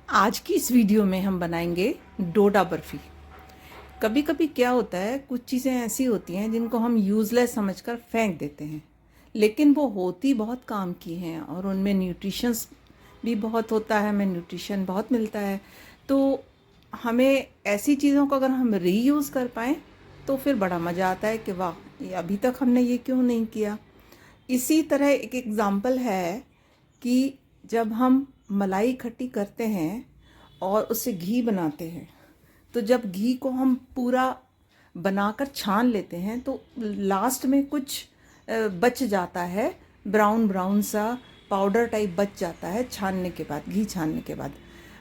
आज की इस वीडियो में हम बनाएंगे डोडा बर्फी। कभी कभी क्या होता है, कुछ चीज़ें ऐसी होती हैं जिनको हम यूज़लेस समझकर फेंक देते हैं, लेकिन वो होती बहुत काम की हैं और उनमें न्यूट्रिशंस भी बहुत होता है, हमें न्यूट्रिशन बहुत मिलता है। तो हमें ऐसी चीज़ों को अगर हम रीयूज़ कर पाएँ तो फिर बड़ा मज़ा आता है कि वाह, ये अभी तक हमने ये क्यों नहीं किया। इसी तरह एक एग्ज़ाम्पल है कि जब हम मलाई इकट्ठी करते हैं और उससे घी बनाते हैं, तो जब घी को हम पूरा बनाकर छान लेते हैं तो लास्ट में कुछ बच जाता है, ब्राउन ब्राउन सा पाउडर टाइप बच जाता है छानने के बाद, घी छानने के बाद।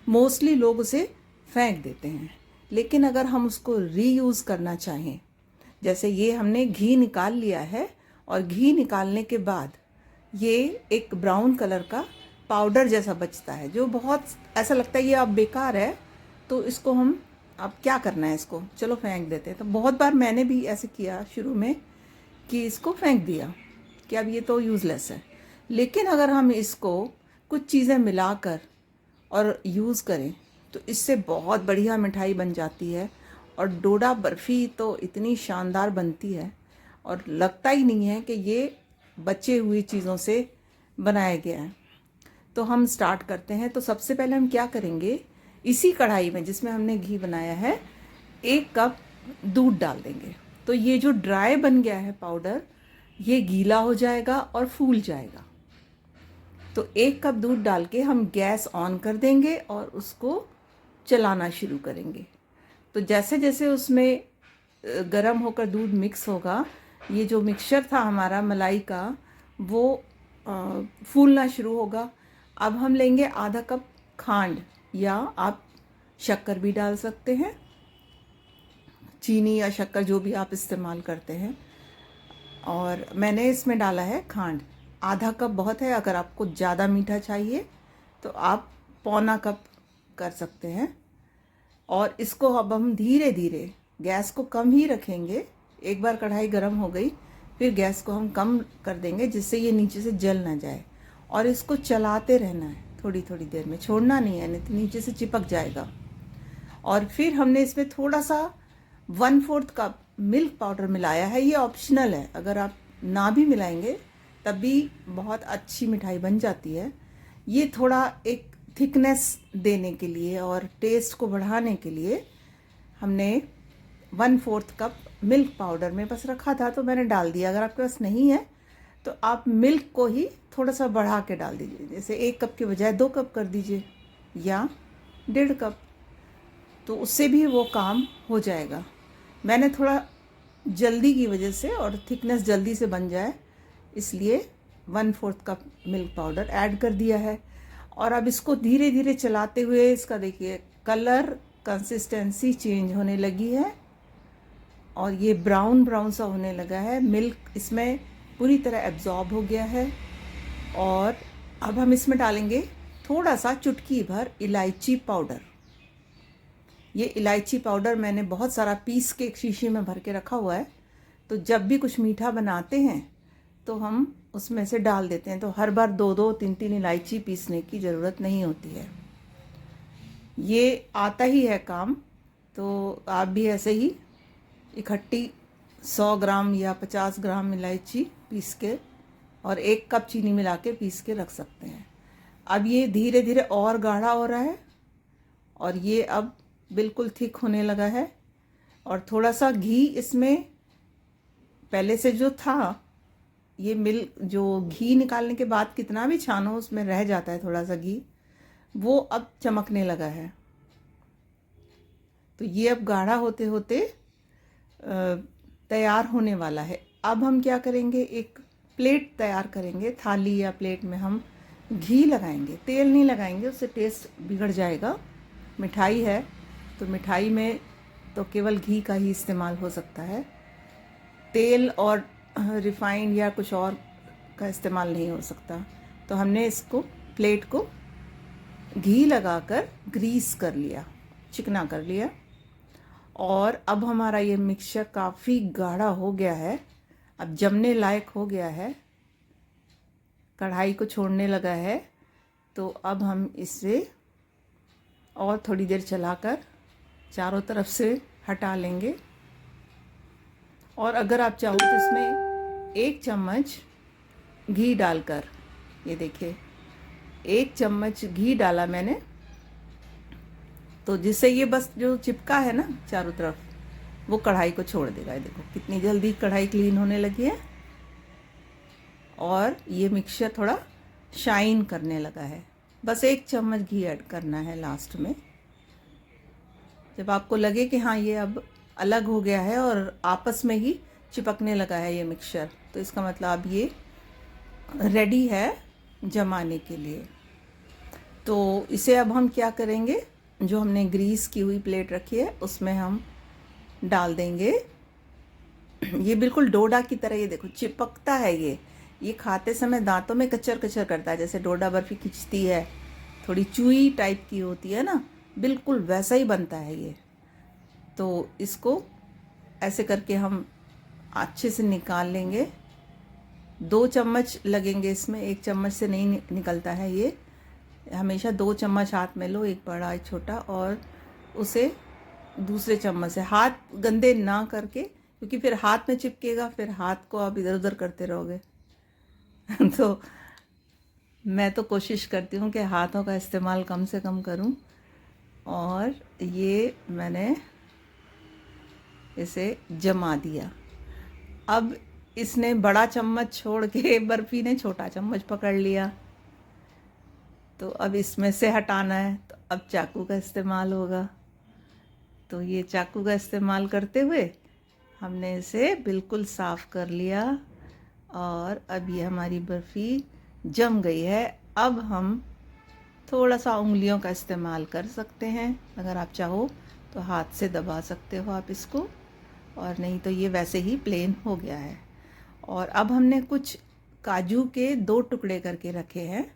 मोस्टली लोग उसे फेंक देते हैं, लेकिन अगर हम उसको रीयूज़ करना चाहें, जैसे ये हमने घी निकाल लिया है और घी निकालने के बाद ये एक ब्राउन कलर का पाउडर जैसा बचता है जो बहुत ऐसा लगता है ये अब बेकार है, तो इसको हम अब क्या करना है, इसको चलो फेंक देते हैं। तो बहुत बार मैंने भी ऐसे किया शुरू में कि इसको फेंक दिया कि अब ये तो यूज़लेस है। लेकिन अगर हम इसको कुछ चीज़ें मिलाकर और यूज़ करें तो इससे बहुत बढ़िया मिठाई बन जाती है और डोडा बर्फ़ी तो इतनी शानदार बनती है और लगता ही नहीं है कि ये बचे हुई चीज़ों से बनाया गया है। तो हम स्टार्ट करते हैं। तो सबसे पहले हम क्या करेंगे, इसी कढ़ाई में जिसमें हमने घी बनाया है 1 कप दूध डाल देंगे। तो ये जो ड्राई बन गया है पाउडर, ये गीला हो जाएगा और फूल जाएगा। तो 1 कप दूध डाल के हम गैस ऑन कर देंगे और उसको चलाना शुरू करेंगे। तो जैसे जैसे उसमें गर्म होकर दूध मिक्स होगा, ये जो मिक्सचर था हमारा मलाई का, वो फूलना शुरू होगा। अब हम लेंगे आधा कप खांड, या आप शक्कर भी डाल सकते हैं, चीनी या शक्कर जो भी आप इस्तेमाल करते हैं। और मैंने इसमें डाला है खांड। आधा कप बहुत है, अगर आपको ज़्यादा मीठा चाहिए तो आप पौना कप कर सकते हैं। और इसको अब हम धीरे धीरे गैस को कम ही रखेंगे। एक बार कढ़ाई गर्म हो गई फिर गैस को हम कम कर देंगे, जिससे ये नीचे से जल ना जाए। और इसको चलाते रहना है, थोड़ी थोड़ी देर में छोड़ना नहीं है, नहीं तो नीचे से चिपक जाएगा। और फिर हमने इसमें थोड़ा सा 1/4 कप मिल्क पाउडर मिलाया है। ये ऑप्शनल है, अगर आप ना भी मिलाएंगे तब भी बहुत अच्छी मिठाई बन जाती है। ये थोड़ा एक थिकनेस देने के लिए और टेस्ट को बढ़ाने के लिए हमने 1/4 कप मिल्क पाउडर में बस रखा था तो मैंने डाल दिया। अगर आपके पास नहीं है तो आप मिल्क को ही थोड़ा सा बढ़ा के डाल दीजिए, जैसे 1 कप के बजाय 2 कप कर दीजिए या 1.5 कप, तो उससे भी वो काम हो जाएगा। मैंने थोड़ा जल्दी की वजह से और थिकनेस जल्दी से बन जाए इसलिए 1/4 कप मिल्क पाउडर ऐड कर दिया है। और अब इसको धीरे धीरे चलाते हुए इसका देखिए कलर, कंसिस्टेंसी चेंज होने लगी है और ये ब्राउन ब्राउन सा होने लगा है। मिल्क इसमें पूरी तरह एब्जॉर्ब हो गया है। और अब हम इसमें डालेंगे थोड़ा सा चुटकी भर इलायची पाउडर। ये इलायची पाउडर मैंने बहुत सारा पीस के एक शीशी में भर के रखा हुआ है, तो जब भी कुछ मीठा बनाते हैं तो हम उसमें से डाल देते हैं। तो हर बार 2-2, 3-3 इलायची पीसने की ज़रूरत नहीं होती है, ये आता ही है काम। तो आप भी ऐसे ही इकट्ठी 100 ग्राम या 50 ग्राम इलायची पीस के और 1 कप चीनी मिला के पीस के रख सकते हैं। अब ये धीरे धीरे और गाढ़ा हो रहा है और ये अब बिल्कुल थिक होने लगा है। और थोड़ा सा घी इसमें पहले से जो था, ये मिल्क जो घी निकालने के बाद कितना भी छानो उसमें रह जाता है थोड़ा सा घी, वो अब चमकने लगा है। तो ये अब गाढ़ा होते होते तैयार होने वाला है। अब हम क्या करेंगे, एक प्लेट तैयार करेंगे, थाली या प्लेट में हम घी लगाएंगे, तेल नहीं लगाएंगे, उससे टेस्ट बिगड़ जाएगा। मिठाई है तो मिठाई में तो केवल घी का ही इस्तेमाल हो सकता है, तेल और रिफाइंड या कुछ और का इस्तेमाल नहीं हो सकता। तो हमने इसको प्लेट को घी लगाकर ग्रीस कर लिया, चिकना कर लिया। और अब हमारा ये मिक्सचर काफ़ी गाढ़ा हो गया है, अब जमने लायक हो गया है, कढ़ाई को छोड़ने लगा है। तो अब हम इसे और थोड़ी देर चलाकर चारों तरफ से हटा लेंगे। और अगर आप चाहो तो इसमें 1 चम्मच घी डालकर, ये देखिए 1 चम्मच घी डाला मैंने, तो जिससे ये बस जो चिपका है ना चारों तरफ, वो कढ़ाई को छोड़ देगा। ये देखो कितनी जल्दी कढ़ाई क्लीन होने लगी है और ये मिक्सचर थोड़ा शाइन करने लगा है। बस 1 चम्मच घी ऐड करना है लास्ट में। जब आपको लगे कि हाँ ये अब अलग हो गया है और आपस में ही चिपकने लगा है ये मिक्सचर, तो इसका मतलब अब ये रेडी है जमाने के लिए। तो इसे अब हम क्या करेंगे, जो हमने ग्रीस की हुई प्लेट रखी है उसमें हम डाल देंगे। ये बिल्कुल डोडा की तरह, ये देखो चिपकता है ये खाते समय दांतों में कचर कचर करता है, जैसे डोडा बर्फी खिंचती है, थोड़ी चूई टाइप की होती है ना, बिल्कुल वैसा ही बनता है ये। तो इसको ऐसे करके हम अच्छे से निकाल लेंगे। 2 चम्मच लगेंगे इसमें, 1 चम्मच से नहीं निकलता है ये। हमेशा 2 चम्मच हाथ में लो, एक बड़ा एक छोटा, और उसे दूसरे चम्मच से हाथ गंदे ना करके, क्योंकि फिर हाथ में चिपकेगा, फिर हाथ को आप इधर उधर करते रहोगे। तो मैं तो कोशिश करती हूँ कि हाथों का इस्तेमाल कम से कम करूँ। और ये मैंने इसे जमा दिया। अब इसने बड़ा चम्मच छोड़ के बर्फ़ी ने छोटा चम्मच पकड़ लिया, तो अब इसमें से हटाना है, तो अब चाकू का इस्तेमाल होगा। तो ये चाकू का इस्तेमाल करते हुए हमने इसे बिल्कुल साफ़ कर लिया और अब ये हमारी बर्फ़ी जम गई है। अब हम थोड़ा सा उंगलियों का इस्तेमाल कर सकते हैं, अगर आप चाहो तो हाथ से दबा सकते हो आप इसको, और नहीं तो ये वैसे ही प्लेन हो गया है। और अब हमने कुछ काजू के 2 टुकड़े करके रखे हैं,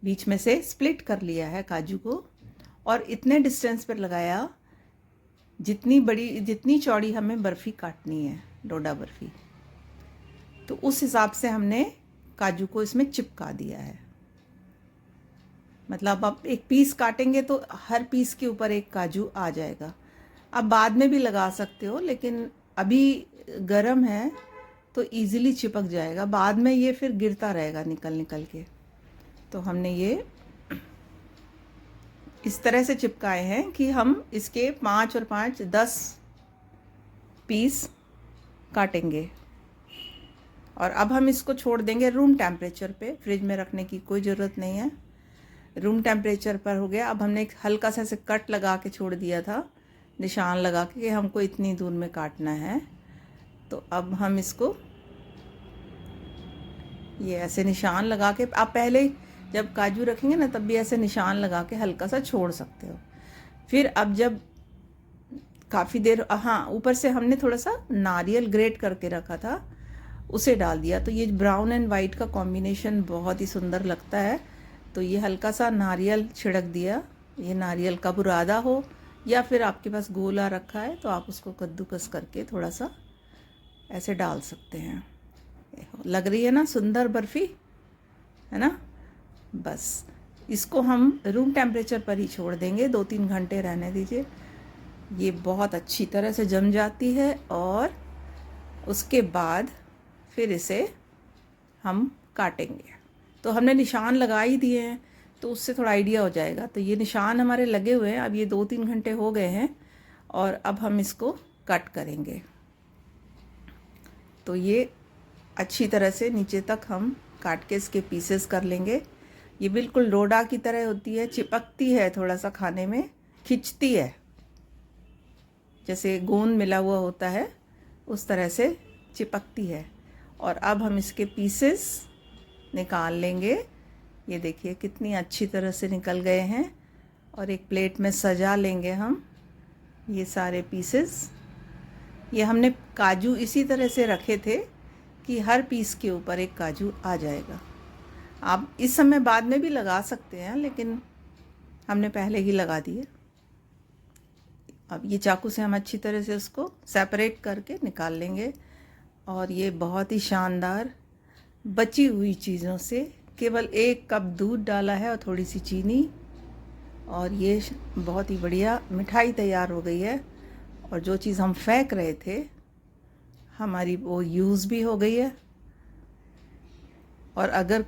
बीच में से स्प्लिट कर लिया है काजू को, और इतने डिस्टेंस पर लगाया जितनी चौड़ी हमें बर्फ़ी काटनी है, डोडा बर्फ़ी, तो उस हिसाब से हमने काजू को इसमें चिपका दिया है। मतलब आप एक पीस काटेंगे तो हर पीस के ऊपर एक काजू आ जाएगा। आप बाद में भी लगा सकते हो, लेकिन अभी गरम है तो इजीली चिपक जाएगा, बाद में ये फिर गिरता रहेगा निकल के। तो हमने ये इस तरह से चिपकाए हैं कि हम इसके 5 और 5 10 पीस काटेंगे। और अब हम इसको छोड़ देंगे रूम टेम्परेचर पे, फ्रिज में रखने की कोई ज़रूरत नहीं है, रूम टेम्परेचर पर हो गया। अब हमने एक हल्का सा ऐसे कट लगा के छोड़ दिया था, निशान लगा के कि हमको इतनी दूर में काटना है। तो अब हम इसको ये ऐसे निशान लगा के, आप पहले जब काजू रखेंगे ना तब भी ऐसे निशान लगा के हल्का सा छोड़ सकते हो। फिर अब जब काफ़ी देर, हाँ ऊपर से हमने थोड़ा सा नारियल ग्रेट करके रखा था, उसे डाल दिया। तो ये ब्राउन एंड वाइट का कॉम्बिनेशन बहुत ही सुंदर लगता है। तो ये हल्का सा नारियल छिड़क दिया। ये नारियल का बुरादा हो या फिर आपके पास गोला रखा है तो आप उसको कद्दूकस करके थोड़ा सा ऐसे डाल सकते हैं। लग रही है ना सुंदर बर्फ़ी, है ना। बस इसको हम रूम टेम्परेचर पर ही छोड़ देंगे, 2-3 घंटे रहने दीजिए। ये बहुत अच्छी तरह से जम जाती है और उसके बाद फिर इसे हम काटेंगे। तो हमने निशान लगा ही दिए हैं तो उससे थोड़ा आइडिया हो जाएगा। तो ये निशान हमारे लगे हुए हैं, अब ये 2-3 घंटे हो गए हैं और अब हम इसको कट करेंगे। तो ये अच्छी तरह से नीचे तक हम काट के इसके पीसेस कर लेंगे। ये बिल्कुल डोडा की तरह होती है, चिपकती है, थोड़ा सा खाने में खिंचती है, जैसे गोंद मिला हुआ होता है उस तरह से चिपकती है। और अब हम इसके पीसेस निकाल लेंगे। ये देखिए कितनी अच्छी तरह से निकल गए हैं और एक प्लेट में सजा लेंगे हम ये सारे पीसेस। ये हमने काजू इसी तरह से रखे थे कि हर पीस के ऊपर एक काजू आ जाएगा। आप इस समय बाद में भी लगा सकते हैं, लेकिन हमने पहले ही लगा दिए। अब ये चाकू से हम अच्छी तरह से उसको सेपरेट करके निकाल लेंगे। और ये बहुत ही शानदार बची हुई चीज़ों से, केवल 1 कप दूध डाला है और थोड़ी सी चीनी, और ये बहुत ही बढ़िया मिठाई तैयार हो गई है। और जो चीज़ हम फेंक रहे थे हमारी वो यूज़ भी हो गई है। और अगर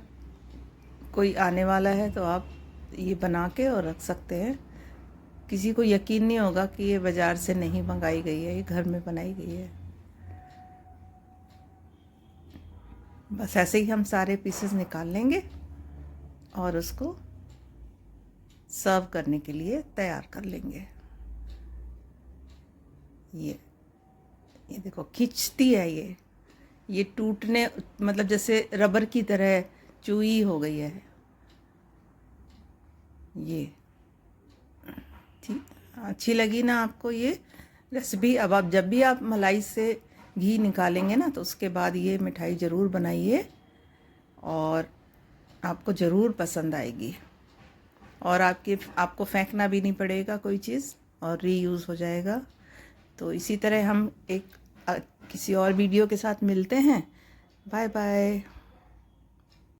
कोई आने वाला है तो आप ये बना के और रख सकते हैं। किसी को यकीन नहीं होगा कि ये बाज़ार से नहीं मंगाई गई है, ये घर में बनाई गई है। बस ऐसे ही हम सारे पीसेस निकाल लेंगे और उसको सर्व करने के लिए तैयार कर लेंगे। ये देखो खिंचती है, ये टूटने मतलब जैसे रबर की तरह चूई हो गई है ये। ठीक, अच्छी लगी ना आपको ये रेसिपी? अब आप जब भी आप मलाई से घी निकालेंगे ना तो उसके बाद ये मिठाई ज़रूर बनाइए और आपको ज़रूर पसंद आएगी। और आपको फेंकना भी नहीं पड़ेगा कोई चीज़, और रीयूज़ हो जाएगा। तो इसी तरह हम किसी और वीडियो के साथ मिलते हैं। Bye bye.